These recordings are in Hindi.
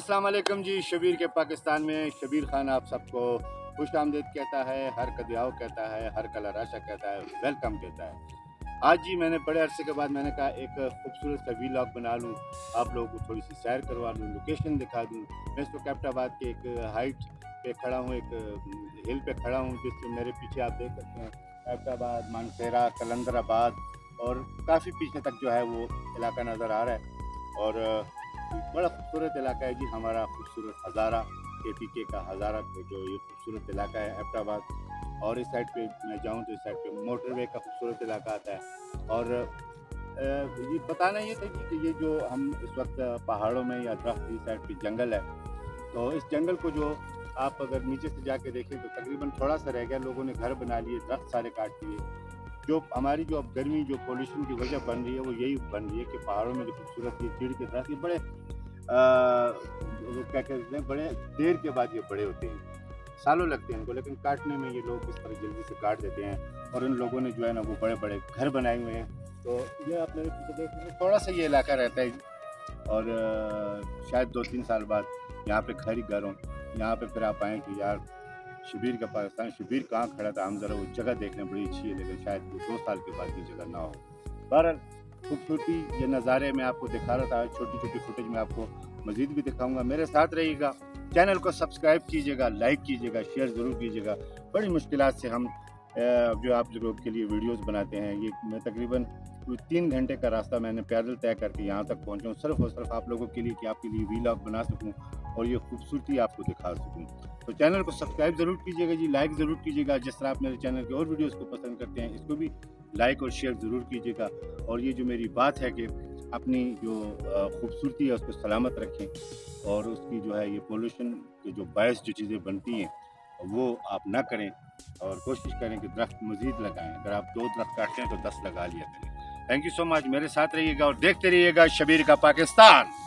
अस्सलाम वालेकुम जी। शबीर के पाकिस्तान में शबीर खान आप सबको खुश आमदीद कहता है, हर कदियाओ कहता है, हर कला राशा कहता है, वेलकम कहता है। आज जी मैंने बड़े अरसे के बाद मैंने कहा एक खूबसूरत सा वीलॉग बना लूँ, आप लोगों को थोड़ी सी सैर करवा लूँ, लोकेशन दिखा दूँ। मैं इस वक्त एबटाबाद के एक हाइट पे खड़ा हूँ, एक हिल पे खड़ा हूँ, जिससे मेरे पीछे आप देख सकते हैं एबटाबाद, मानसेरा, कलंदराबाद और काफ़ी पीछे तक जो है वो इलाका नज़र आ रहा है। और बड़ा खूबसूरत इलाका है जी हमारा, खूबसूरत हज़ारा, KPK का हज़ारा जो ये खूबसूरत इलाका है एबटाबाद। और इस साइड पे मैं जाऊँ तो इस साइड पे मोटरवे का खूबसूरत इलाका आता है। और ये बताना ये था जी कि ये जो हम इस वक्त पहाड़ों में या दरख्त इस साइड पे जंगल है, तो इस जंगल को जो आप अगर नीचे से जाके देखें तो तकरीबन थोड़ा सा रह गया, लोगों ने घर बना लिए, दरख्त सारे काट दिए। जो हमारी जो अब गर्मी जो पोल्यूशन की वजह बन रही है वो यही बन रही है कि पहाड़ों में जो खूबसूरत ये चीड़ के दरख्त ये बड़े क्या कहते हैं, बड़े देर के बाद ये बड़े होते हैं, सालों लगते हैं इनको, लेकिन काटने में ये लोग इस तरह जल्दी से काट देते हैं। और उन लोगों ने जो है ना वो बड़े बड़े घर बनाए हुए हैं। तो ये आप मेरे पीछे देख रहे हैं, थोड़ा सा ये इलाका रहता है और शायद 2-3 साल बाद यहाँ पे घर ही घर हों। यहाँ पे फिर आप आएँ कि यार शबीर का पाकिस्तान, शबीर कहाँ खड़ा था, हम ज़रा वो जगह देखने बड़ी अच्छी है, लेकिन शायद 2 साल के बाद ये जगह ना हो। बहरहाल खूबसूरती ये नज़ारे मैं आपको दिखा रहा था, छोटी छोटी फुटेज में आपको मज़ीद भी दिखाऊंगा। मेरे साथ रहिएगा, चैनल को सब्सक्राइब कीजिएगा, लाइक कीजिएगा, शेयर ज़रूर कीजिएगा। बड़ी मुश्किलात से हम जो आप लोगों के लिए वीडियोस बनाते हैं, ये मैं तकरीबन 3 घंटे का रास्ता मैंने पैदल तय करके यहाँ तक पहुँचा हूँ, सिर्फ और सिर्फ आप लोगों के लिए कि आपके लिए वीलॉग बना सकूँ और ये खूबसूरती आपको दिखा सकूँ। तो चैनल को सब्सक्राइब ज़रूर कीजिएगा जी, लाइक ज़रूर कीजिएगा। जिस तरह आप मेरे चैनल के और वीडियोज़ को पसंद करते हैं, इसको भी लाइक और शेयर ज़रूर कीजिएगा। और ये जो मेरी बात है कि अपनी जो खूबसूरती है उसको सलामत रखें और उसकी जो है ये पोल्यूशन के जो बायस जो चीज़ें बनती हैं वो आप ना करें और कोशिश करें कि दरख्त मज़ीद लगाएं। अगर आप 2 दरख्त काटते हैं तो 10 लगा लिया करें। Thank you so much. मेरे साथ रहिएगा और देखते रहिएगा शबीर का पाकिस्तान।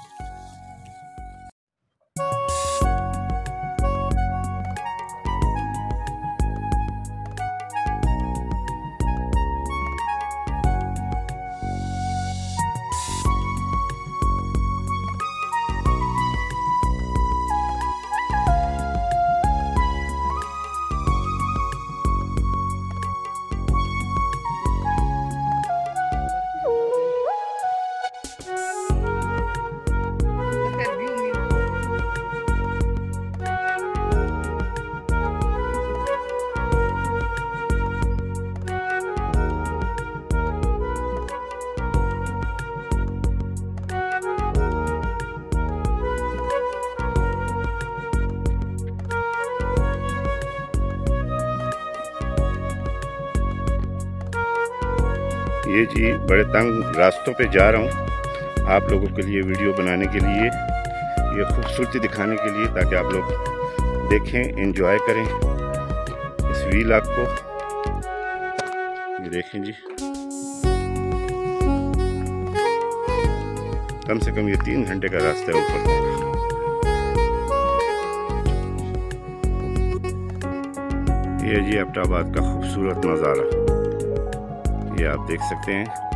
ये जी बड़े तंग रास्तों पे जा रहा हूँ आप लोगों के लिए वीडियो बनाने के लिए, ये खूबसूरती दिखाने के लिए, ताकि आप लोग देखें, एंजॉय करें इस व्लॉग को। ये देखें जी, कम से कम ये 3 घंटे का रास्ता है ऊपर तक। ये जी एबटाबाद का खूबसूरत नज़ारा ये आप देख सकते हैं।